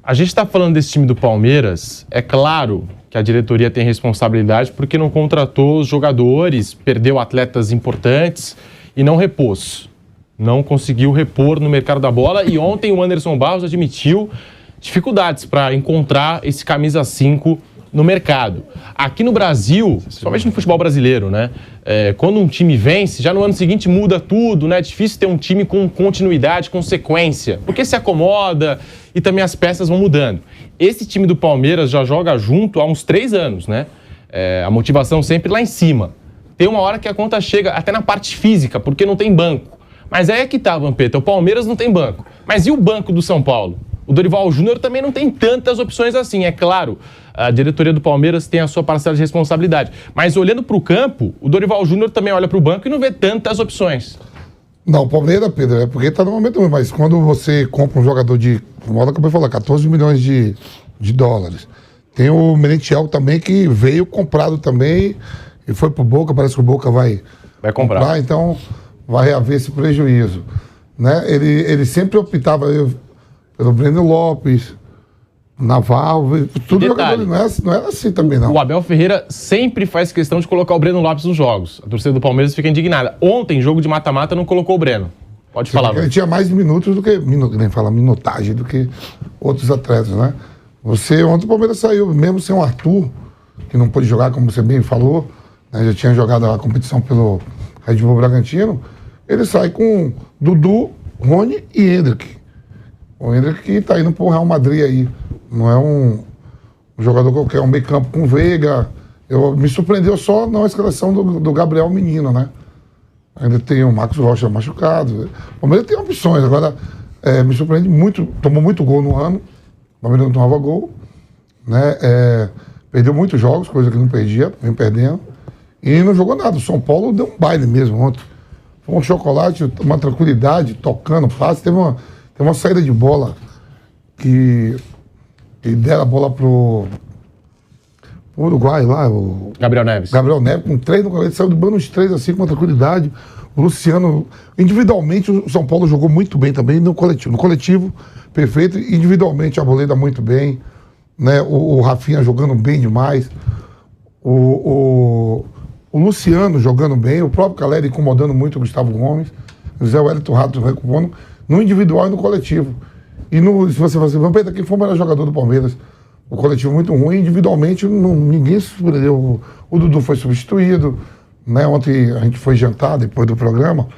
A gente está falando desse time do Palmeiras, é claro que a diretoria tem responsabilidade porque não contratou os jogadores, perdeu atletas importantes e não repôs. Não conseguiu repor no mercado da bola e ontem o Anderson Barros admitiu dificuldades para encontrar esse camisa 5 no mercado. Aqui no Brasil, somente no futebol brasileiro, né? Quando um time vence, já no ano seguinte muda tudo, né? É difícil ter um time com continuidade, com sequência, porque se acomoda e também as peças vão mudando. Esse time do Palmeiras já joga junto há uns 3 anos, né? A motivação sempre lá em cima. Tem uma hora que a conta chega até na parte física, porque não tem banco. Mas aí é que tá, Vampeta, o Palmeiras não tem banco. Mas e o banco do São Paulo? O Dorival Júnior também não tem tantas opções assim, é claro. A diretoria do Palmeiras tem a sua parcela de responsabilidade. Mas olhando para o campo, o Dorival Júnior também olha para o banco e não vê tantas opções. Não, o Palmeiras, Pedro, é porque está no momento ruim, mas quando você compra um jogador de, como eu acabei de falar, 14 milhões de dólares. Tem o Merentiel também, que veio comprado também e foi pro Boca, parece que o Boca vai comprar, então vai haver esse prejuízo. Né? Ele sempre optava pelo Breno Lopes, Naval, tudo jogador, não era assim também, não. O Abel Ferreira sempre faz questão de colocar o Breno Lopes nos jogos. A torcida do Palmeiras fica indignada. Ontem, jogo de mata-mata, não colocou o Breno. Pode falar. Ele tinha mais minutos do que, minutagem do que outros atletas, né? Ontem o Palmeiras saiu, mesmo sem o Arthur, que não pôde jogar, como você bem falou, né? Já tinha jogado a competição pelo Red Bull Bragantino, ele sai com Dudu, Rony e Hendrick. O Hendrick que tá indo pro Real Madrid aí. Não é um jogador qualquer, um meio campo com Veiga. Me surpreendeu só na escalação do Gabriel Menino, né? Ainda tem o Marcos Rocha machucado. O Palmeiras tem opções. Agora, me surpreende muito. Tomou muito gol no ano. O Palmeiras não tomava gol. Né? Perdeu muitos jogos, coisa que não perdia, vem perdendo. E não jogou nada. O São Paulo deu um baile mesmo ontem. Foi um chocolate, uma tranquilidade, tocando, passe. Teve uma saída de bola que deram a bola pro Uruguai lá, o Gabriel Neves. Gabriel Neves, com 3 no ele saiu do bando uns 3 assim, com tranquilidade. O Luciano, individualmente, o São Paulo jogou muito bem também no coletivo. No coletivo, perfeito. Individualmente, a Arboleda muito bem. Né? O Rafinha jogando bem demais. O Luciano jogando bem. O próprio Caleri incomodando muito o Gustavo Gomes. O Zé Wellington Rato recuperando no individual e no coletivo. E se você falar assim, Vampeta, quem foi o melhor jogador do Palmeiras? O coletivo muito ruim, individualmente ninguém se surpreendeu. O Dudu foi substituído, né? Ontem a gente foi jantar depois do programa.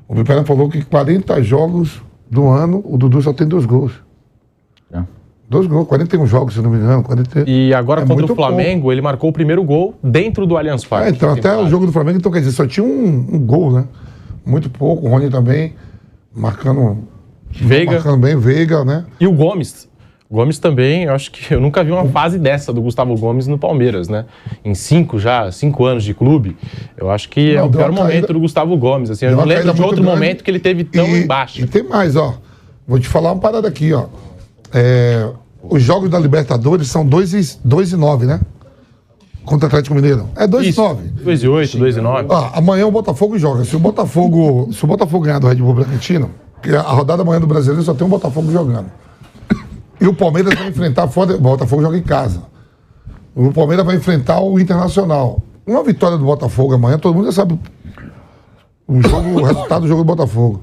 O Piperno falou que 40 jogos do ano, o Dudu só tem 2 gols. 2 gols, 41 jogos, se não me engano. 40... E agora contra o Flamengo, pouco. Ele marcou o primeiro gol dentro do Allianz Parque. Então até o jogo do Flamengo, então quer dizer, só tinha um gol, né? Muito pouco, o Rony também marcando bem, Veiga, né? E o Gomes. O Gomes também, eu acho que eu nunca vi uma fase dessa do Gustavo Gomes no Palmeiras, né? Em 5 anos de clube, eu acho que é o pior momento do Gustavo Gomes. Assim, eu não lembro de outro momento que ele teve tão embaixo. E tem mais, ó. Vou te falar uma parada aqui, ó. Os jogos da Libertadores são 2-9, né? Contra o Atlético Mineiro. 2-9. 2-8, 2-9. Amanhã o Botafogo joga. Se o Botafogo ganhar do Red Bull Bragantino, porque a rodada amanhã do Brasileiro só tem o Botafogo jogando. E o Palmeiras vai enfrentar fora. O Botafogo joga em casa. O Palmeiras vai enfrentar o Internacional. Uma vitória do Botafogo amanhã, todo mundo já sabe o resultado do jogo do Botafogo.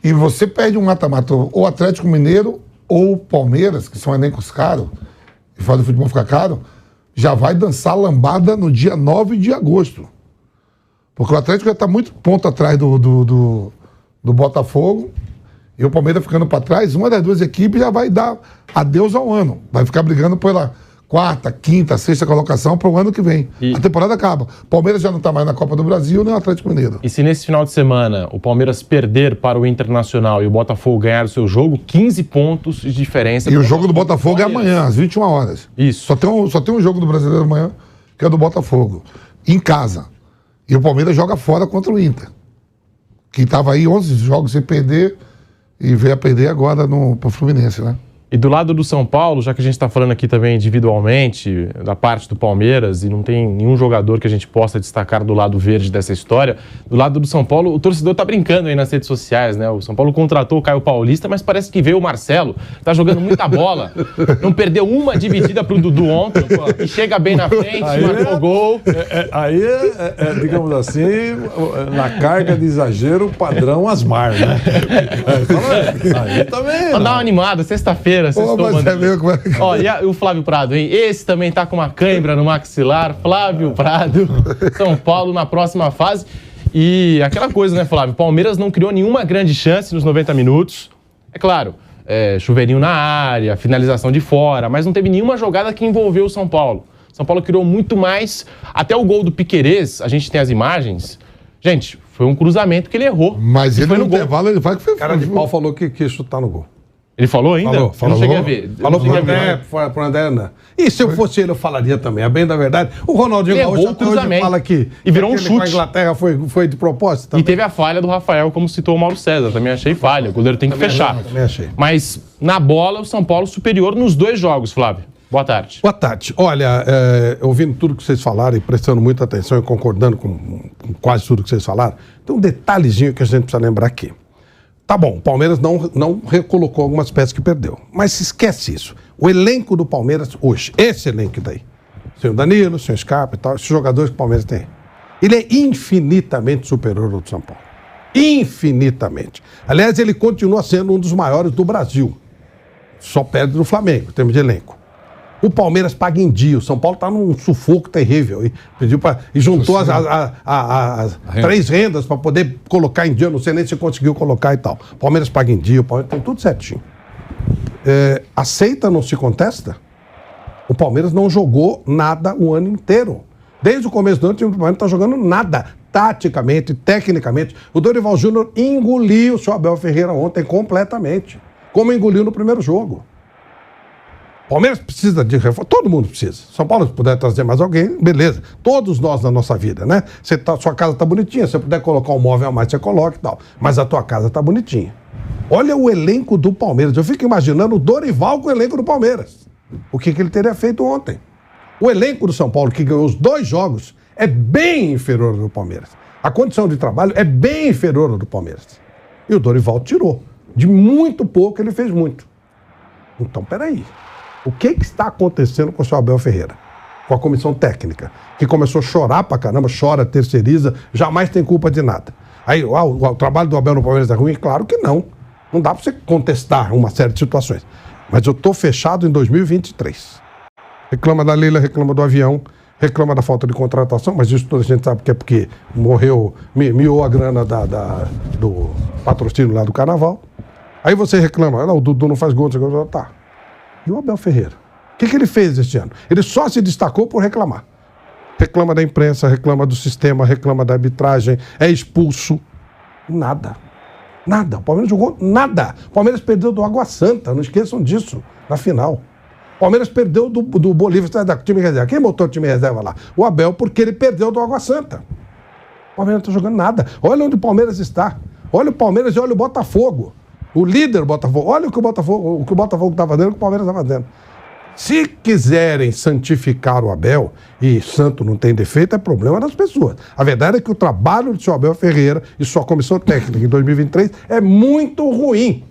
E você perde um mata-mata, ou Atlético Mineiro ou Palmeiras, que são elencos caros, e faz o futebol ficar caro, já vai dançar lambada no dia 9 de agosto. Porque o Atlético já está muito ponto atrás do Botafogo. E o Palmeiras ficando para trás, uma das 2 equipes já vai dar adeus ao ano. Vai ficar brigando pela 4ª, 5ª, 6ª colocação para o ano que vem. A temporada acaba. O Palmeiras já não está mais na Copa do Brasil, nem o Atlético Mineiro. E se nesse final de semana o Palmeiras perder para o Internacional e o Botafogo ganhar o seu jogo, 15 pontos de diferença. E o jogo do Botafogo é amanhã, às 21 horas. Isso. Só tem um jogo do Brasileiro amanhã, que é do Botafogo. Em casa. E o Palmeiras joga fora contra o Inter. Que estava aí 11 jogos sem perder... E veio a perder agora pro Fluminense, né? E do lado do São Paulo, já que a gente está falando aqui também individualmente, da parte do Palmeiras, e não tem nenhum jogador que a gente possa destacar do lado verde dessa história, do lado do São Paulo, o torcedor tá brincando aí nas redes sociais, né? O São Paulo contratou o Caio Paulista, mas parece que veio o Marcelo, tá jogando muita bola, não perdeu uma dividida pro Dudu ontem, e chega bem na frente, marcou gol. Digamos assim, na carga de exagero, padrão Asmar, né? Aí também. Vamos dar uma animada, sexta-feira. Mas é meu, como é que... Ó, e o Flávio Prado, hein? Esse também tá com uma cãibra no maxilar. Flávio Prado, São Paulo na próxima fase. E aquela coisa, né, Flávio? Palmeiras não criou nenhuma grande chance nos 90 minutos. É claro, chuveirinho na área, finalização de fora, mas não teve nenhuma jogada que envolveu o São Paulo. São Paulo criou muito mais. Até o gol do Piquerez, a gente tem as imagens. Gente, foi um cruzamento que ele errou. Mas ele no intervalo, ele vai que foi. Cara de pau falou que quis chutar no gol. Ele falou ainda? Falou. Eu não cheguei a ver. Falou pro André Hernan. E se eu fosse ele, eu falaria também. É bem da verdade. O Ronaldinho Gaúcho até hoje fala que... E virou um chute. Com a Inglaterra foi de propósito também. E teve a falha do Rafael, como citou o Mauro César. Também achei falha. O goleiro tem que fechar. Também achei. Mas, na bola, o São Paulo superior nos 2 jogos, Flávio. Boa tarde. Boa tarde. Olha, ouvindo tudo que vocês falaram e prestando muita atenção e concordando com quase tudo que vocês falaram, tem um detalhezinho que a gente precisa lembrar aqui. Tá bom, o Palmeiras não recolocou algumas peças que perdeu. Mas se esquece isso. O elenco do Palmeiras hoje, esse elenco daí, sem o Danilo, sem o Scarpa e tal, esses jogadores que o Palmeiras tem, ele é infinitamente superior ao do São Paulo. Infinitamente. Aliás, ele continua sendo um dos maiores do Brasil. Só perde no Flamengo, em termos de elenco. O Palmeiras paga em dia. O São Paulo está num sufoco terrível. E juntou as 3 rendas para poder colocar em dia. Não sei nem se conseguiu colocar e tal. O Palmeiras paga em dia, o Palmeiras tem tudo certinho. Aceita, não se contesta? O Palmeiras não jogou nada o ano inteiro. Desde o começo do ano, o time do Palmeiras não está jogando nada. Taticamente, tecnicamente. O Dorival Júnior engoliu o seu Abel Ferreira ontem completamente. Como engoliu no primeiro jogo. Palmeiras precisa de reforço, todo mundo precisa. São Paulo, se puder trazer mais alguém, beleza. Todos nós na nossa vida, né? Sua casa tá bonitinha, se você puder colocar um móvel a mais, você coloca e tal. Mas a tua casa tá bonitinha. Olha o elenco do Palmeiras. Eu fico imaginando o Dorival com o elenco do Palmeiras. O que ele teria feito ontem? O elenco do São Paulo, que ganhou os 2 jogos, é bem inferior ao do Palmeiras. A condição de trabalho é bem inferior ao do Palmeiras. E o Dorival tirou. De muito pouco, ele fez muito. Então, peraí. O que está acontecendo com o seu Abel Ferreira? Com a comissão técnica, que começou a chorar pra caramba, chora, terceiriza, jamais tem culpa de nada. Aí, o trabalho do Abel no Palmeiras é ruim? Claro que não. Não dá pra você contestar uma série de situações. Mas eu tô fechado em 2023. Reclama da Leila, reclama do avião, reclama da falta de contratação, mas isso toda a gente sabe que é porque morreu, miou a grana do patrocínio lá do Carnaval. Aí você reclama, o Dudu não faz gol, tá. E o Abel Ferreira? O que ele fez este ano? Ele só se destacou por reclamar. Reclama da imprensa, reclama do sistema, reclama da arbitragem, é expulso. Nada. Nada. O Palmeiras jogou nada. O Palmeiras perdeu do Água Santa, não esqueçam disso, na final. O Palmeiras perdeu do Bolívar, da time reserva. Quem botou o time reserva lá? O Abel, porque ele perdeu do Água Santa. O Palmeiras não está jogando nada. Olha onde o Palmeiras está. Olha o Palmeiras e olha o Botafogo. O líder Botafogo, olha o que o Botafogo está fazendo, o que o Palmeiras está fazendo. Se quiserem santificar o Abel, e santo não tem defeito, é problema das pessoas. A verdade é que o trabalho do seu Abel Ferreira e sua comissão técnica em 2023 é muito ruim.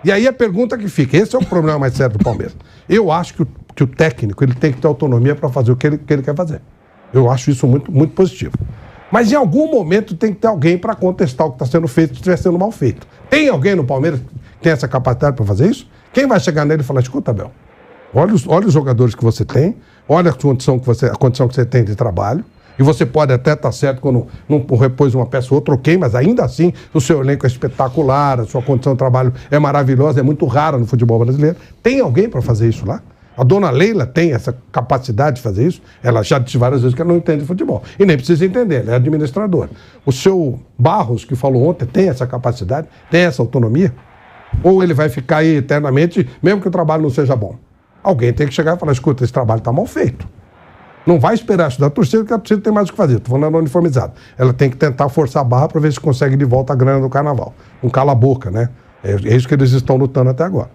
E aí a pergunta que fica, esse é o problema mais sério do Palmeiras. Eu acho que o técnico ele tem que ter autonomia para fazer o que ele quer fazer. Eu acho isso muito, muito positivo. Mas em algum momento tem que ter alguém para contestar o que está sendo feito se estiver sendo mal feito. Tem alguém no Palmeiras que tem essa capacidade para fazer isso? Quem vai chegar nele e falar, escuta, Abel, olha os jogadores que você tem, olha a condição que você tem de trabalho, e você pode até estar certo quando não repôs uma peça ou outra, ok, mas ainda assim o seu elenco é espetacular, a sua condição de trabalho é maravilhosa, é muito rara no futebol brasileiro. Tem alguém para fazer isso lá? A dona Leila tem essa capacidade de fazer isso? Ela já disse várias vezes que ela não entende futebol. E nem precisa entender, ela é administradora. O seu Barros, que falou ontem, tem essa capacidade? Tem essa autonomia? Ou ele vai ficar aí eternamente, mesmo que o trabalho não seja bom? Alguém tem que chegar e falar, escuta, esse trabalho está mal feito. Não vai esperar isso da torcida, porque a torcida tem mais o que fazer. Estou falando uniformizado. Ela tem que tentar forçar a barra para ver se consegue de volta a grana do Carnaval. Um cala-boca, né? É isso que eles estão lutando até agora.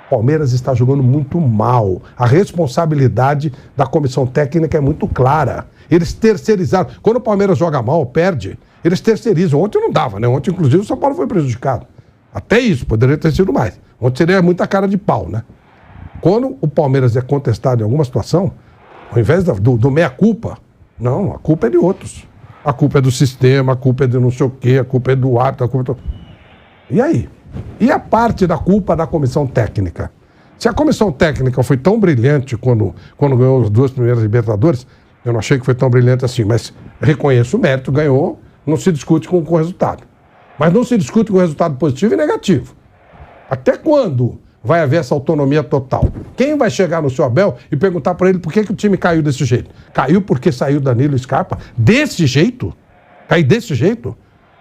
Palmeiras está jogando muito mal. A responsabilidade da comissão técnica é muito clara. Eles terceirizaram. Quando o Palmeiras joga mal, perde, eles terceirizam. Ontem não dava, né? Ontem, inclusive, o São Paulo foi prejudicado. Até isso, poderia ter sido mais. Ontem seria muita cara de pau, né? Quando o Palmeiras é contestado em alguma situação, ao invés do meia-culpa, não, a culpa é de outros. A culpa é do sistema, a culpa é de não sei o quê, a culpa é do árbitro, a culpa é do... E aí? E a parte da culpa da comissão técnica? Se a comissão técnica foi tão brilhante quando ganhou as 2 primeiras Libertadores, eu não achei que foi tão brilhante assim, mas reconheço o mérito, ganhou, não se discute com o resultado. Mas não se discute com o resultado positivo e negativo. Até quando vai haver essa autonomia total? Quem vai chegar no seu Abel e perguntar para ele por que o time caiu desse jeito? Caiu porque saiu Danilo Scarpa? Desse jeito? Cair desse jeito?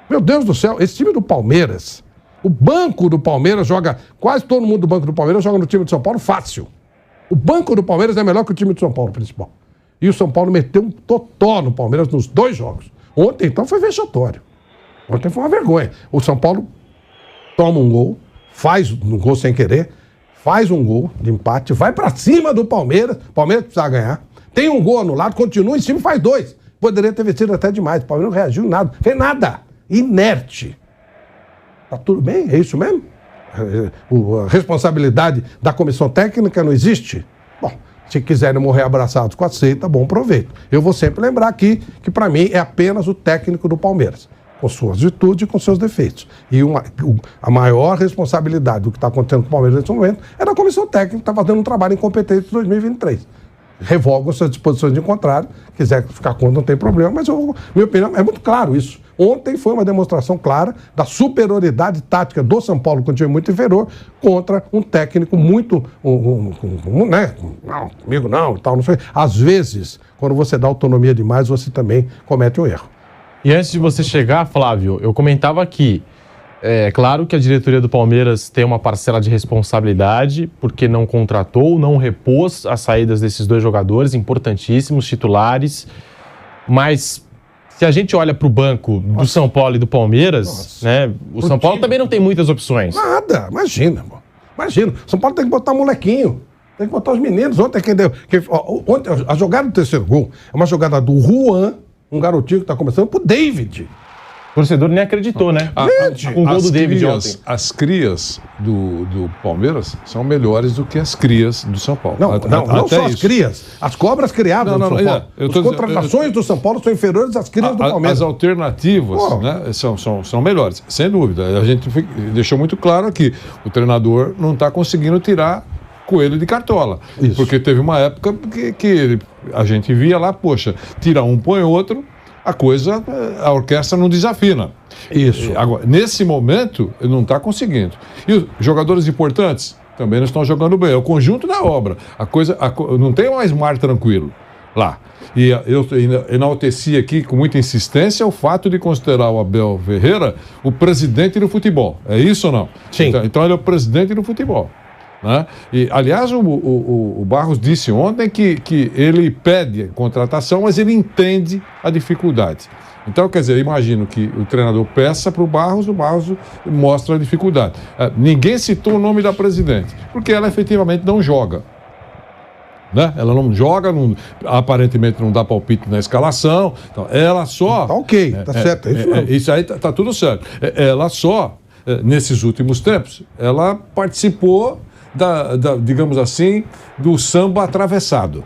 Meu Deus do céu, esse time do Palmeiras, o banco do Palmeiras joga, quase todo mundo do banco do Palmeiras joga no time de São Paulo fácil. O banco do Palmeiras é melhor que o time de São Paulo principal. E o São Paulo meteu um totó no Palmeiras nos 2 jogos. Ontem, então, foi vexatório. Ontem foi uma vergonha. O São Paulo toma um gol, faz um gol sem querer, faz um gol de empate, vai pra cima do Palmeiras, o Palmeiras precisa ganhar, tem um gol anulado, continua em cima e faz 2. Poderia ter vencido até demais, o Palmeiras não reagiu em nada, fez nada, inerte. Tá tudo bem? É isso mesmo? A responsabilidade da comissão técnica não existe? Bom, se quiserem morrer abraçados com a seita, bom proveito. Eu vou sempre lembrar aqui que para mim é apenas o técnico do Palmeiras, com suas virtudes e com seus defeitos. E a maior responsabilidade do que está acontecendo com o Palmeiras nesse momento é da comissão técnica, que está fazendo um trabalho incompetente em 2023. Revogo suas disposições de contrário, quiser ficar contra, não tem problema, mas minha opinião é muito claro isso. Ontem foi uma demonstração clara da superioridade tática do São Paulo, com um time muito inferior, contra um técnico muito, né? Não, comigo não, e tal, não sei. Às vezes, quando você dá autonomia demais, você também comete um erro. E antes de você chegar, Flávio, eu comentava aqui, é claro que a diretoria do Palmeiras tem uma parcela de responsabilidade, porque não contratou, não repôs as saídas desses 2 jogadores importantíssimos, titulares, mas se a gente olha para o banco do São Paulo e do Palmeiras, né, o São Paulo também não tem muitas opções. Nada, imagina. São Paulo tem que botar molequinho, tem que botar os meninos. Ontem ontem a jogada do 3º gol é uma jogada do Juan, um garotinho que está começando, pro David. O torcedor nem acreditou, né? Com o gol do David ontem. As crias do Palmeiras são melhores do que as crias do São Paulo. Não só as crias. As cobras criadas do São Paulo. As contratações do São Paulo são inferiores às crias do Palmeiras. As alternativas, né, são melhores, sem dúvida. A gente deixou muito claro aqui. O treinador não está conseguindo tirar coelho de cartola. Isso. Porque teve uma época que a gente via lá, poxa, tira um, põe outro, a orquestra não desafina. Isso. Agora, nesse momento, não está conseguindo. E os jogadores importantes também não estão jogando bem. É o conjunto da obra. Não tem mais mar tranquilo lá. E eu enalteci aqui com muita insistência o fato de considerar o Abel Ferreira o presidente do futebol. É isso ou não? Sim. Então ele é o presidente do futebol. Né? E, aliás, o Barros disse ontem que ele pede contratação, mas ele entende a dificuldade. Então, quer dizer, imagino que o treinador peça para o Barros mostra a dificuldade. Ninguém citou o nome da presidente, porque ela efetivamente não joga. Né? Ela não joga, aparentemente não dá palpite na escalação. Então, ela só... Tá ok, tá certo. Isso aí tá tudo certo. Ela só, nesses últimos tempos, ela participou digamos assim, do samba atravessado.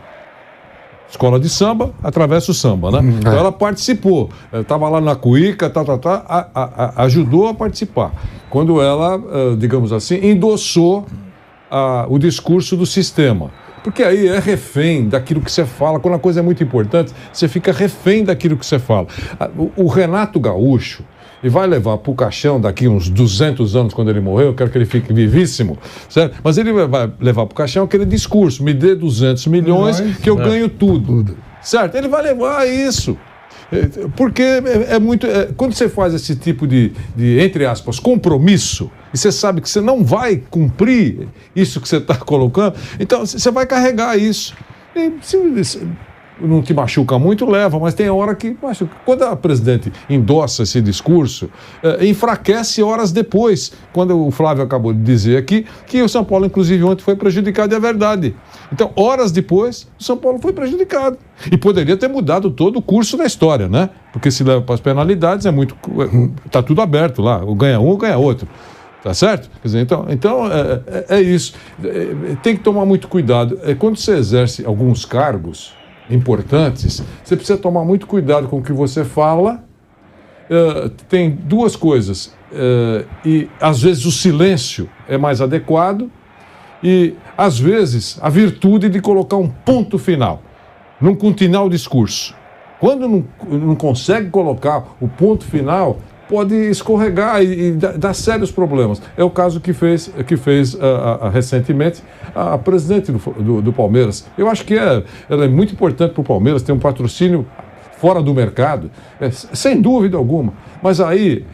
Escola de samba, atravessa o samba, né? Então ela participou. Estava lá na Cuíca, ajudou a participar. Quando ela, digamos assim, endossou o discurso do sistema. Porque aí é refém daquilo que você fala. Quando a coisa é muito importante, você fica refém daquilo que você fala. O Renato Gaúcho, e vai levar para o caixão daqui uns 200 anos, quando ele morrer, eu quero que ele fique vivíssimo, certo? Mas ele vai levar para o caixão aquele discurso, me dê 200 milhões que eu ganho tudo, certo? Ele vai levar isso, porque quando você faz esse tipo de, entre aspas, compromisso, e você sabe que você não vai cumprir isso que você está colocando, então você vai carregar isso. não te machuca muito, leva, mas tem hora que machuca. Quando a presidente endossa esse discurso, enfraquece horas depois, quando o Flávio acabou de dizer aqui, que o São Paulo, inclusive, ontem foi prejudicado, e é verdade. Então, horas depois, o São Paulo foi prejudicado. E poderia ter mudado todo o curso da história, né? Porque se leva para as penalidades, está tudo aberto lá, ou ganha um ou ganha outro. Tá certo? Quer dizer, então é isso. Tem que tomar muito cuidado. Quando você exerce alguns cargos importantes, você precisa tomar muito cuidado com o que você fala. Tem duas coisas. E às vezes o silêncio é mais adequado e às vezes a virtude de colocar um ponto final, não continuar o discurso. Quando não consegue colocar o ponto final, pode escorregar e dar sérios problemas. É o caso que fez recentemente a presidente do Palmeiras. Eu acho que ela é muito importante para o Palmeiras, tem um patrocínio fora do mercado, sem dúvida alguma. Mas aí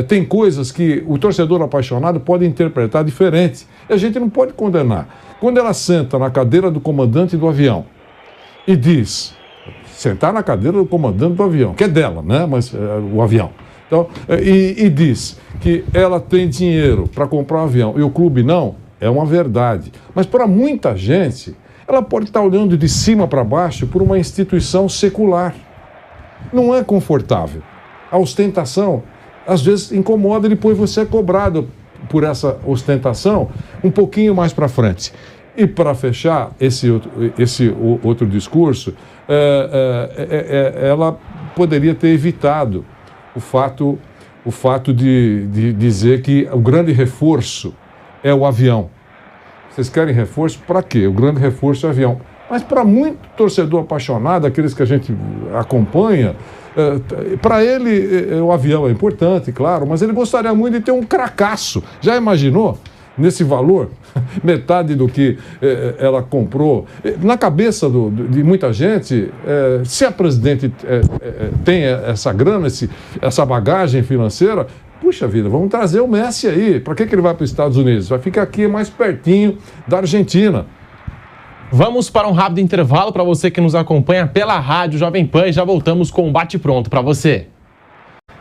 tem coisas que o torcedor apaixonado pode interpretar diferente. E a gente não pode condenar. Quando ela senta na cadeira do comandante do avião e diz, sentar na cadeira do comandante do avião, que é dela, né? Mas o avião. Então, e diz que ela tem dinheiro para comprar um avião e o clube não, é uma verdade. Mas para muita gente, ela pode estar olhando de cima para baixo por uma instituição secular. Não é confortável. A ostentação, às vezes, incomoda e depois você é cobrado por essa ostentação um pouquinho mais para frente. E para fechar esse outro discurso, ela poderia ter evitado o fato de dizer que o grande reforço é o avião. Vocês querem reforço? Para quê? O grande reforço é o avião. Mas para muito torcedor apaixonado, aqueles que a gente acompanha, para ele o avião é importante, claro, mas ele gostaria muito de ter um cracaço. Já imaginou? Nesse valor, metade do que ela comprou. Na cabeça de muita gente, se a presidente tem essa grana, essa bagagem financeira, puxa vida, vamos trazer o Messi aí. Para que ele vai para os Estados Unidos? Vai ficar aqui mais pertinho da Argentina. Vamos para um rápido intervalo para você que nos acompanha pela Rádio Jovem Pan e já voltamos com o Bate Pronto para você.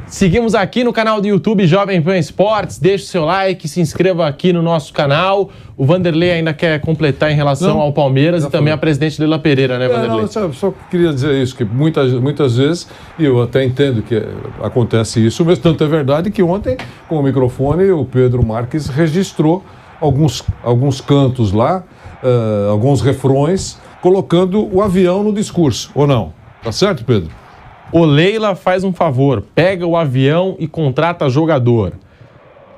Seguimos aqui no canal do YouTube Jovem Pan Esportes, deixe o seu like, se inscreva aqui no nosso canal. O Vanderlei ainda quer completar em relação ao Palmeiras e também a presidente Leila Pereira, né, Vanderlei? Só queria dizer isso, que muitas vezes, e eu até entendo que acontece isso, mas tanto é verdade que ontem, com o microfone, o Pedro Marques registrou alguns cantos lá, alguns refrões, colocando o avião no discurso, ou não? Tá certo, Pedro? O Leila faz um favor, pega o avião e contrata jogador.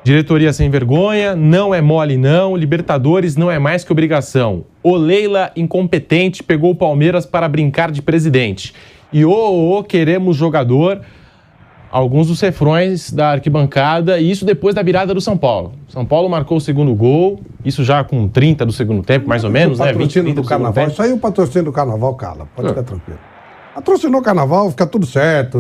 Diretoria sem vergonha, não é mole não, Libertadores não é mais que obrigação. O Leila, incompetente, pegou o Palmeiras para brincar de presidente. E queremos jogador. Alguns dos refrões da arquibancada, e isso depois da virada do São Paulo. São Paulo marcou o segundo gol, isso já com 30 do segundo tempo, mais ou menos, né? 20 do Carnaval. Isso aí o patrocínio do Carnaval cala, pode ficar tranquilo. Patrocinou o Carnaval, fica tudo certo.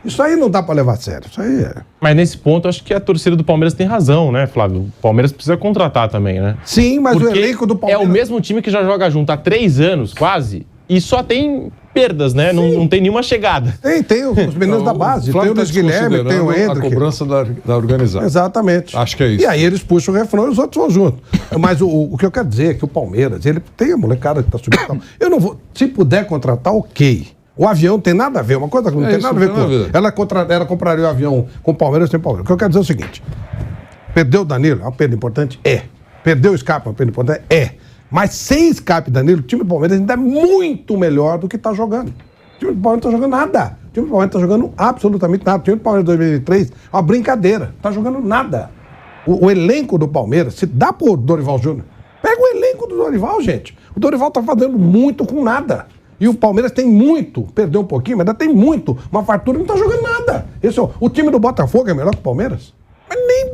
Isso aí não dá pra levar a sério. Isso aí é... Mas nesse ponto, acho que a torcida do Palmeiras tem razão, né, Flávio? O Palmeiras precisa contratar também, né? Sim, mas porque o elenco do Palmeiras... é o mesmo time que já joga junto há 3 anos, quase, e só tem perdas, né? Não tem nenhuma chegada. Tem os meninos da base. Tem o Luiz Guilherme, tem o Hendrick. A cobrança da organizada. Exatamente. Acho que é isso. E aí eles puxam o refrão e os outros vão junto. Mas o que eu quero dizer é que o Palmeiras, ele tem a molecada que tá subindo. Eu não vou... Se puder contratar, ok. O avião tem nada a ver, uma coisa que não tem nada a ver com... Ela compraria o avião com o Palmeiras sem Palmeiras. O que eu quero dizer é o seguinte: perdeu o Danilo, é uma perda importante? É. Perdeu o Scarpa, é uma perda importante? É. Mas sem Scarpa e Danilo, o time do Palmeiras ainda é muito melhor do que está jogando. O time do Palmeiras não está jogando nada. O time do Palmeiras está jogando absolutamente nada. O time do Palmeiras 2023 é uma brincadeira. Não está jogando nada. O elenco do Palmeiras, se dá pro Dorival Júnior, pega o elenco do Dorival, gente. O Dorival está fazendo muito com nada. E o Palmeiras tem muito, perdeu um pouquinho, mas ainda tem muito. Uma fartura e não tá jogando nada. O time do Botafogo é melhor que o Palmeiras? Mas nem...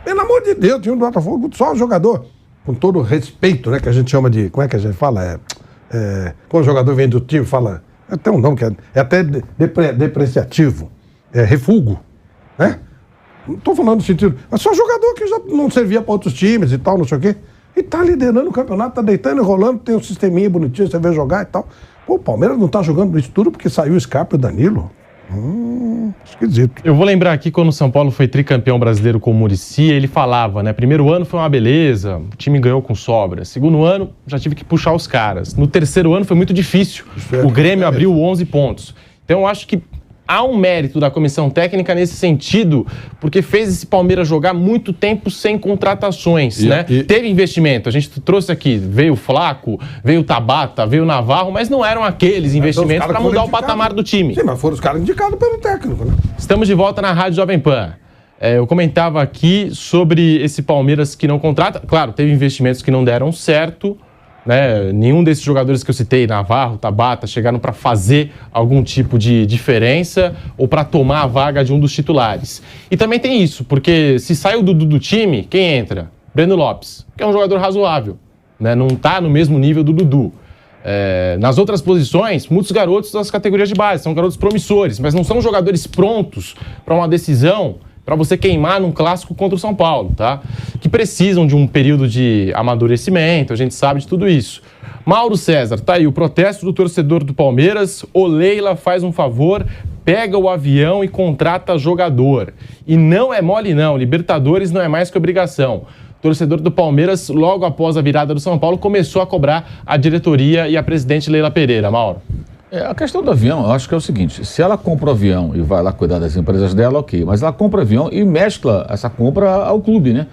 Pelo amor de Deus, o time do Botafogo, só o jogador. Com todo respeito, né, que a gente chama de... Como é que a gente fala? Quando o jogador vem do time, fala... Tem um nome que é até depreciativo. Refúgio, né? Não tô falando no sentido... Mas só jogador que já não servia para outros times e tal, não sei o quê. E tá liderando o campeonato, tá deitando e rolando, tem um sisteminha bonitinho, você vê jogar e tal. Pô, o Palmeiras não tá jogando isso tudo porque saiu o Scarpa e o Danilo. Esquisito. Eu vou lembrar aqui quando o São Paulo foi tricampeão brasileiro com o Muricy, ele falava, né? Primeiro ano foi uma beleza, o time ganhou com sobra. Segundo ano, já tive que puxar os caras. No terceiro ano foi muito difícil. O Grêmio abriu 11 pontos. Então eu acho que há um mérito da comissão técnica nesse sentido, porque fez esse Palmeiras jogar muito tempo sem contratações, né? Teve investimento, a gente trouxe aqui, veio o Flaco, veio o Tabata, veio o Navarro, mas não eram aqueles investimentos para mudar o patamar do time. Sim, mas foram os caras indicados pelo técnico, né? Estamos de volta na Rádio Jovem Pan. Eu comentava aqui sobre esse Palmeiras que não contrata. Claro, teve investimentos que não deram certo, né? Nenhum desses jogadores que eu citei, Navarro, Tabata, chegaram para fazer algum tipo de diferença ou para tomar a vaga de um dos titulares. E também tem isso, porque se sai o Dudu do time, quem entra? Breno Lopes, que é um jogador razoável, né? Não está no mesmo nível do Dudu. Nas outras posições, muitos garotos das categorias de base, são garotos promissores, mas não são jogadores prontos para uma decisão para você queimar num clássico contra o São Paulo, tá? Que precisam de um período de amadurecimento, a gente sabe de tudo isso. Mauro César, tá aí o protesto do torcedor do Palmeiras, o Leila faz um favor, pega o avião e contrata jogador. E não é mole não, Libertadores não é mais que obrigação. O torcedor do Palmeiras, logo após a virada do São Paulo, começou a cobrar a diretoria e a presidente Leila Pereira. Mauro. A questão do avião, eu acho que é o seguinte, se ela compra o avião e vai lá cuidar das empresas dela, ok, mas ela compra o avião e mescla essa compra ao clube, né?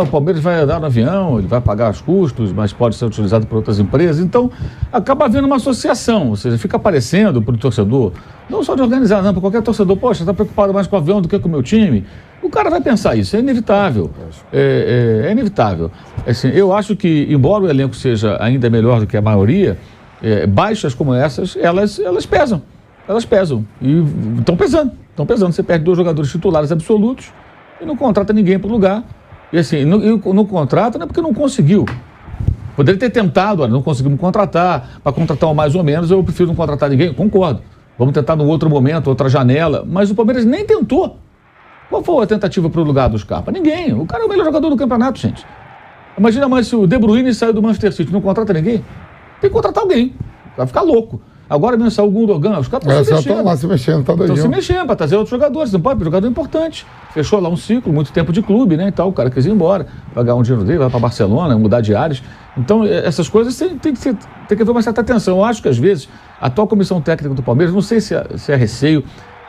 O Palmeiras vai andar no avião, ele vai pagar os custos, mas pode ser utilizado por outras empresas, então acaba havendo uma associação, ou seja, fica aparecendo para o torcedor, não só de organizar, não, para qualquer torcedor, poxa, está preocupado mais com o avião do que com o meu time, o cara vai pensar isso, é inevitável, é inevitável. Assim, eu acho que, embora o elenco seja ainda melhor do que a maioria, baixas como essas, elas pesam. Elas pesam. E estão pesando. Você perde 2 jogadores titulares absolutos e não contrata ninguém para o lugar. E assim, não contrata não é porque não conseguiu. Poderia ter tentado, olha, não conseguimos contratar. Para contratar um mais ou menos, eu prefiro não contratar ninguém. Concordo. Vamos tentar num outro momento, outra janela. Mas o Palmeiras nem tentou. Qual foi a tentativa para o lugar do Scarpa? Ninguém. O cara é o melhor jogador do campeonato, gente. Imagina mais se o De Bruyne saiu do Manchester City, não contrata ninguém. Tem que contratar alguém. Vai ficar louco. Agora mesmo saiu o Gundogan, os caras estão lá se mexendo, tá doidinho. Estão se mexendo para trazer outros jogadores. Não pode, jogador importante. Fechou lá um ciclo, muito tempo de clube, né? E tal, o cara quis ir embora, pagar um dinheiro dele, vai para Barcelona, mudar de áreas. Então, essas coisas tem que haver uma certa atenção. Eu acho que, às vezes, a atual comissão técnica do Palmeiras, não sei se é receio.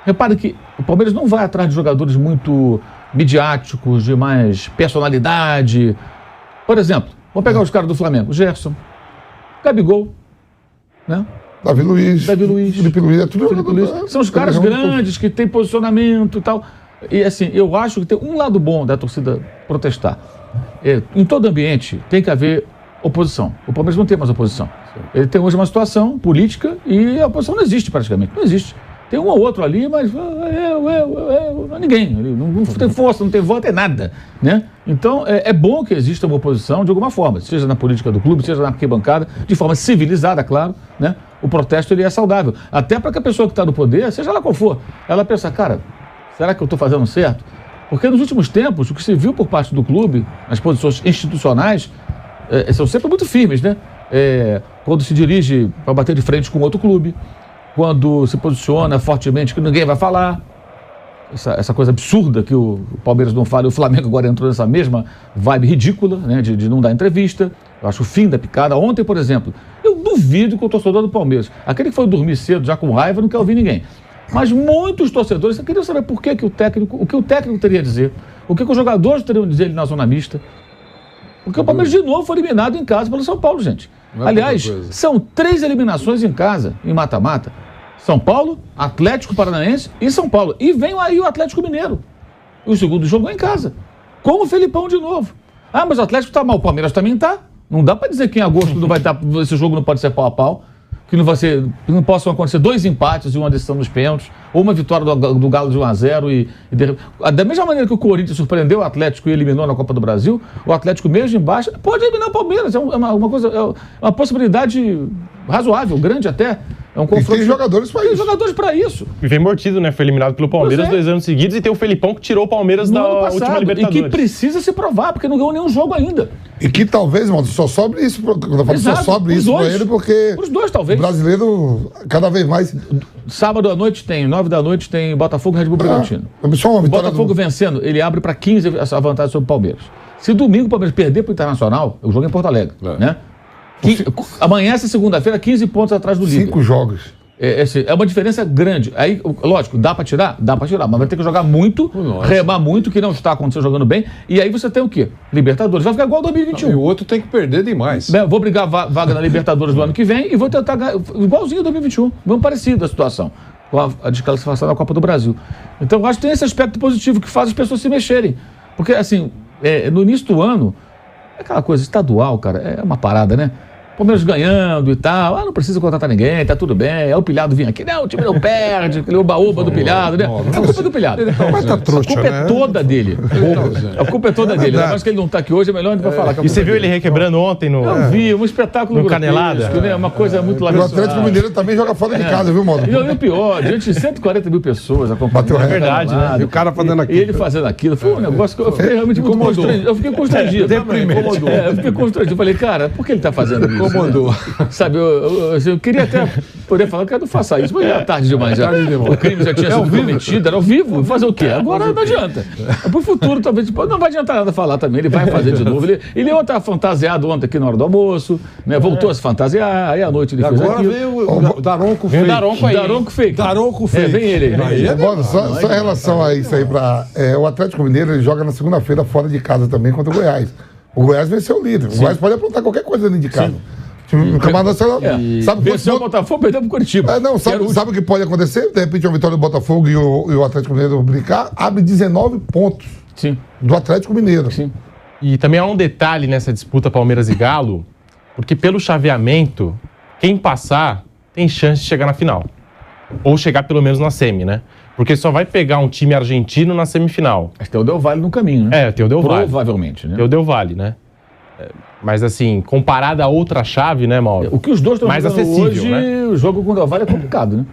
Repare que o Palmeiras não vai atrás de jogadores muito midiáticos, de mais personalidade. Por exemplo, vamos pegar os caras do Flamengo, Gerson, Gabigol, né? Davi Luiz. Felipe Luiz, é tudo Felipe Luiz. São os caras grandes que têm posicionamento e tal. E assim, eu acho que tem um lado bom da torcida protestar. Em todo ambiente tem que haver oposição. O Palmeiras não tem mais oposição. Ele tem hoje uma situação política e a oposição não existe praticamente. Não existe. Tem um ou outro ali, mas ninguém. Não tem força, não tem voto, é nada. Né? Então, é bom que exista uma oposição de alguma forma, seja na política do clube, seja na arquibancada, de forma civilizada, claro. Né? O protesto ele é saudável. Até para que a pessoa que está no poder, seja lá qual for, ela pensa, cara, será que eu estou fazendo certo? Porque nos últimos tempos, o que se viu por parte do clube, as posições institucionais, são sempre muito firmes, né? Quando se dirige para bater de frente com outro clube, quando se posiciona fortemente que ninguém vai falar, essa coisa absurda que o Palmeiras não fala, e o Flamengo agora entrou nessa mesma vibe ridícula, né, de não dar entrevista. Eu acho o fim da picada. Ontem, por exemplo, eu duvido que o torcedor do Palmeiras, aquele que foi dormir cedo já com raiva, não quer ouvir ninguém. Mas muitos torcedores queriam saber por que o técnico teria a dizer, o que os jogadores teriam a dizer ali na zona mista. Porque o Palmeiras de novo foi eliminado em casa pelo São Paulo, gente. Aliás, são 3 eliminações em casa, em mata-mata. São Paulo, Atlético Paranaense e São Paulo. E vem aí o Atlético Mineiro. O segundo jogo é em casa. Com o Felipão de novo. Mas o Atlético tá mal, o Palmeiras também tá. Não dá para dizer que em agosto não vai estar, esse jogo não pode ser pau a pau. Que não possam acontecer 2 empates e uma decisão nos pênaltis, ou uma vitória do Galo de 1-0 da mesma maneira que o Corinthians surpreendeu o Atlético e eliminou na Copa do Brasil, o Atlético mesmo embaixo pode eliminar o Palmeiras, é uma possibilidade razoável, grande até, É um confronto. E tem jogadores para isso. Tem jogadores para isso. E vem mortido, né? Foi eliminado pelo Palmeiras 2 anos seguidos e tem o Felipão que tirou o Palmeiras da última Libertadores. E que precisa se provar, porque não ganhou nenhum jogo ainda. E que talvez, mano, só sobre isso, quando eu falo só sobre isso pra ele, porque os dois, talvez. O brasileiro, cada vez mais. Sábado à noite tem, 9 da noite tem Botafogo e Red Bull Bragantino. Só uma o Botafogo vencendo, ele abre para 15 essa vantagem sobre o Palmeiras. Se domingo o Palmeiras perder para o Internacional, o jogo é em Porto Alegre, né? Amanhã, essa segunda-feira, 15 pontos atrás do líder. 5 jogos. É uma diferença grande. Aí, lógico, dá pra tirar? Dá pra tirar, mas vai ter que jogar muito, remar muito, que não está acontecendo jogando bem. E aí você tem o quê? Libertadores. Vai ficar igual 2021. E o outro tem que perder demais. Vou brigar vaga na Libertadores do ano que vem e vou tentar ganhar igualzinho 2021. Mesmo parecido a situação. Com a desclassificação da Copa do Brasil. Então, eu acho que tem esse aspecto positivo que faz as pessoas se mexerem. Porque, assim, no início do ano, aquela coisa estadual, cara, é uma parada, né? Palmeiras ganhando e tal, não precisa contratar ninguém, tá tudo bem. O Pilhado vinha aqui, não, o time não perde, aquele oba-oba do Pilhado, né? A culpa é do Pilhado. Mas tá trouxa, a culpa é toda dele. A culpa é toda dele. Mas que ele não tá aqui hoje, é melhor a gente vai falar. E você viu ele requebrando ontem no... Eu vi, um espetáculo no Canelada. Né? Uma coisa muito legal. O Atlético Mineiro também joga fora de casa, viu, Mauro? E o pior, diante de 140 mil pessoas acompanhando. É verdade, né? E o cara fazendo aquilo. E ele fazendo aquilo. Foi um negócio que eu fiquei realmente muito constrangido. Eu fiquei constrangido. Eu fiquei constrangido. Eu falei, cara, por que ele tá fazendo isso? Incomodou. Sabe, eu queria até poder falar que não faça isso, mas é tarde demais já. O crime já tinha sido cometido, era ao vivo. Fazer o quê? Agora não adianta. Pro futuro, talvez, não vai adiantar nada falar também, ele vai fazer de novo. Ele estava fantasiado ontem aqui na hora do almoço, né? Voltou a se fantasiar, aí à noite ele fez agora aquilo. Veio o Daronco fake. Daronco fake. Vem ele. Só em relação a isso aí, o Atlético Mineiro ele joga na segunda-feira fora de casa também contra o Goiás. O Goiás venceu o líder. O Goiás pode aprontar qualquer coisa dentro de casa. O Campeonato Nacional. Sabe venceu o Botafogo, perdeu pro Curitiba. Sabe o que pode acontecer? De repente, a vitória do Botafogo e o Atlético Mineiro brincar, abre 19 pontos do Atlético Mineiro. Sim. E também há um detalhe nessa disputa Palmeiras e Galo, porque pelo chaveamento, quem passar tem chance de chegar na final. Ou chegar pelo menos na semi, né? Porque só vai pegar um time argentino na semifinal. Mas tem o Del Valle no caminho, né? Tem o Del Valle. Provavelmente, né? Tem o Del Valle, né? Mas assim, comparado a outra chave, né, Mauro? O que os dois estão mais jogando acessível, hoje, né? O jogo com o Del Valle é complicado, né?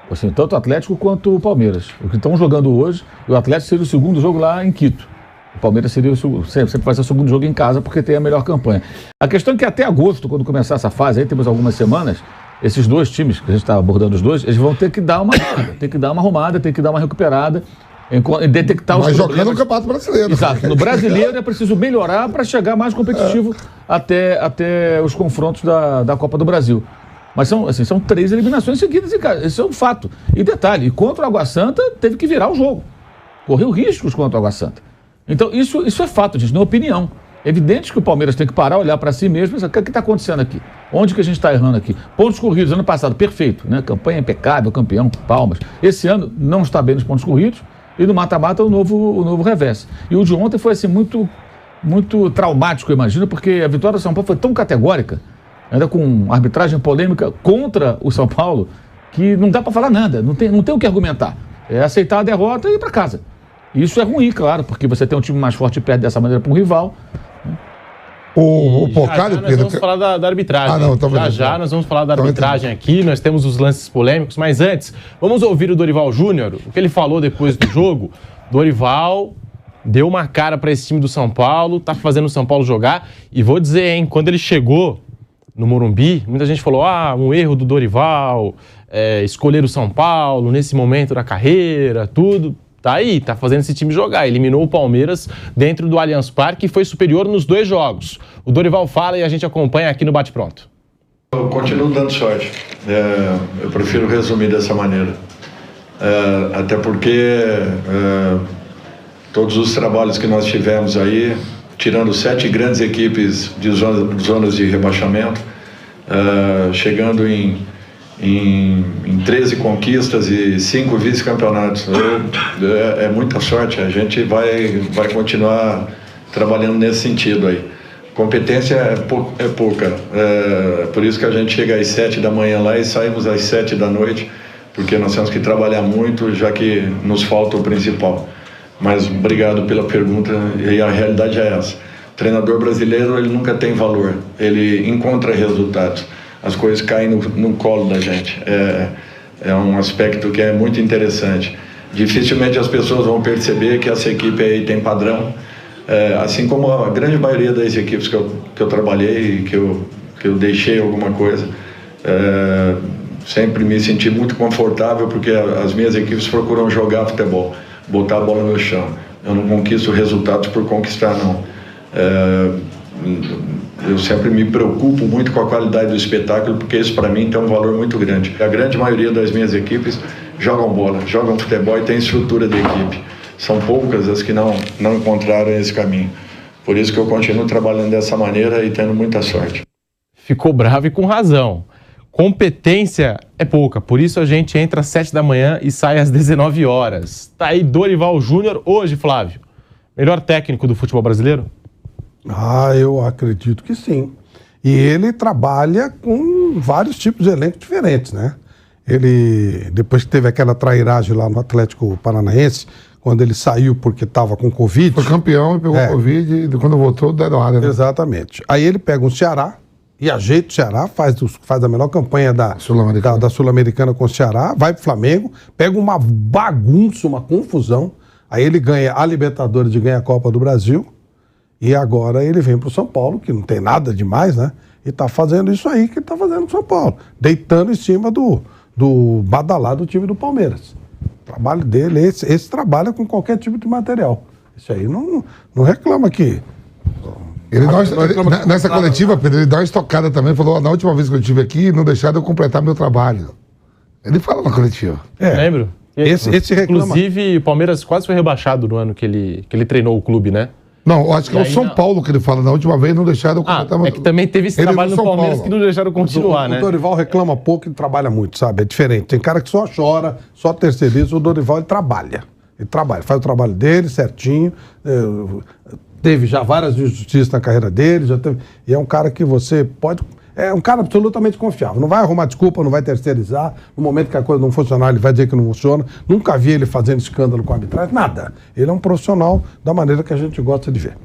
Assim, tanto o Atlético quanto o Palmeiras. O que estão jogando hoje, o Atlético seria o segundo jogo lá em Quito. O Palmeiras seria sempre vai ser o segundo jogo em casa porque tem a melhor campanha. A questão é que até agosto, quando começar essa fase, aí temos algumas semanas, esses dois times, que a gente está abordando os dois, eles vão ter que dar uma arrumada, tem que dar uma recuperada, detectar os problemas. Mas jogando no Campeonato Brasileiro. Exato. No brasileiro é preciso melhorar para chegar mais competitivo até os confrontos da Copa do Brasil. Mas são 3 eliminações seguidas em casa. Isso é um fato. E detalhe, contra o Água Santa teve que virar o jogo. Correu riscos contra o Água Santa. Então isso é fato, gente, não é opinião. É evidente que o Palmeiras tem que parar, olhar para si mesmo e pensar, o que está acontecendo aqui? Onde que a gente está errando aqui? Pontos corridos, ano passado, perfeito, né? Campanha impecável, campeão, palmas. Esse ano não está bem nos pontos corridos e no mata-mata o novo revés. E o de ontem foi assim, muito, muito traumático, eu imagino, porque a vitória do São Paulo foi tão categórica, ainda com arbitragem polêmica contra o São Paulo, que não dá para falar nada, não tem o que argumentar. É aceitar a derrota e ir para casa. E isso é ruim, claro, porque você tem um time mais forte e perde dessa maneira para um rival. O Porcalho, Pedro... Nós vamos falar da arbitragem. Já nós vamos falar da arbitragem aqui, nós temos os lances polêmicos, mas antes, vamos ouvir o Dorival Júnior, o que ele falou depois do jogo. Dorival deu uma cara para esse time do São Paulo, tá fazendo o São Paulo jogar, e vou dizer, hein, quando ele chegou no Morumbi, muita gente falou, um erro do Dorival, escolher o São Paulo nesse momento da carreira, tudo. Tá aí, tá fazendo esse time jogar. Eliminou o Palmeiras dentro do Allianz Parque e foi superior nos 2 jogos. O Dorival fala e a gente acompanha aqui no Bate Pronto. Eu continuo dando sorte. Eu prefiro resumir dessa maneira. Até porque todos os trabalhos que nós tivemos aí, tirando 7 grandes equipes de zonas de rebaixamento, chegando em 13 conquistas e 5 vice-campeonatos. É muita sorte, a gente vai continuar trabalhando nesse sentido aí. Competência é pouca, por isso que a gente chega às 7 da manhã lá e saímos às 7 da noite, porque nós temos que trabalhar muito, já que nos falta o principal. Mas obrigado pela pergunta, e a realidade é essa. O treinador brasileiro, ele nunca tem valor, ele encontra resultados. as coisas caem no colo da gente. É um aspecto que é muito interessante. Dificilmente as pessoas vão perceber que essa equipe aí tem padrão, assim como a grande maioria das equipes que eu trabalhei e que eu deixei alguma coisa. Sempre me senti muito confortável porque as minhas equipes procuram jogar futebol, botar a bola no chão. Eu não conquisto resultados por conquistar, não. Eu sempre me preocupo muito com a qualidade do espetáculo, porque isso para mim tem um valor muito grande. A grande maioria das minhas equipes jogam bola, jogam futebol e tem estrutura de equipe. São poucas as que não encontraram esse caminho. Por isso que eu continuo trabalhando dessa maneira e tendo muita sorte. Ficou bravo e com razão. Competência é pouca, por isso a gente entra às 7 da manhã e sai às 19 horas. Tá aí Dorival Júnior hoje, Flávio. Melhor técnico do futebol brasileiro? Eu acredito que sim. E ele trabalha com vários tipos de elencos diferentes, né? Ele, depois que teve aquela trairagem lá no Atlético Paranaense, quando ele saiu porque estava com Covid... Foi campeão e pegou Covid e quando voltou deram área, né? Exatamente. Aí ele pega um Ceará e ajeita o Ceará, faz a melhor campanha da Sul-Americana com o Ceará, vai pro Flamengo, pega uma bagunça, uma confusão, aí ele ganha a Libertadores e ganha a Copa do Brasil, e agora ele vem pro São Paulo, que não tem nada demais, né? E tá fazendo isso aí que ele tá fazendo com o São Paulo, deitando em cima do badalado time do Palmeiras. O trabalho dele, esse trabalha com qualquer tipo de material. Esse aí não reclama que... Nessa coletiva, Pedro, ele dá uma estocada também, falou, na última vez que eu estive aqui, não deixaram eu completar meu trabalho. Ele fala na coletiva. Lembro. Esse reclama. Inclusive, o Palmeiras quase foi rebaixado no ano que ele treinou o clube, né? Não, eu acho que é o São Paulo que ele fala, na última vez não deixaram eu completar É que também teve esse trabalho no Palmeiras que não deixaram continuar, né? O Dorival reclama pouco e trabalha muito, sabe? É diferente. Tem cara que só chora, só terceiriza, o Dorival ele trabalha. Ele trabalha, faz o trabalho dele certinho, teve já várias injustiças na carreira dele, e é um cara que você pode... É um cara absolutamente confiável. Não vai arrumar desculpa, não vai terceirizar. No momento que a coisa não funcionar, ele vai dizer que não funciona. Nunca vi ele fazendo escândalo com a arbitragem, nada. Ele é um profissional da maneira que a gente gosta de ver.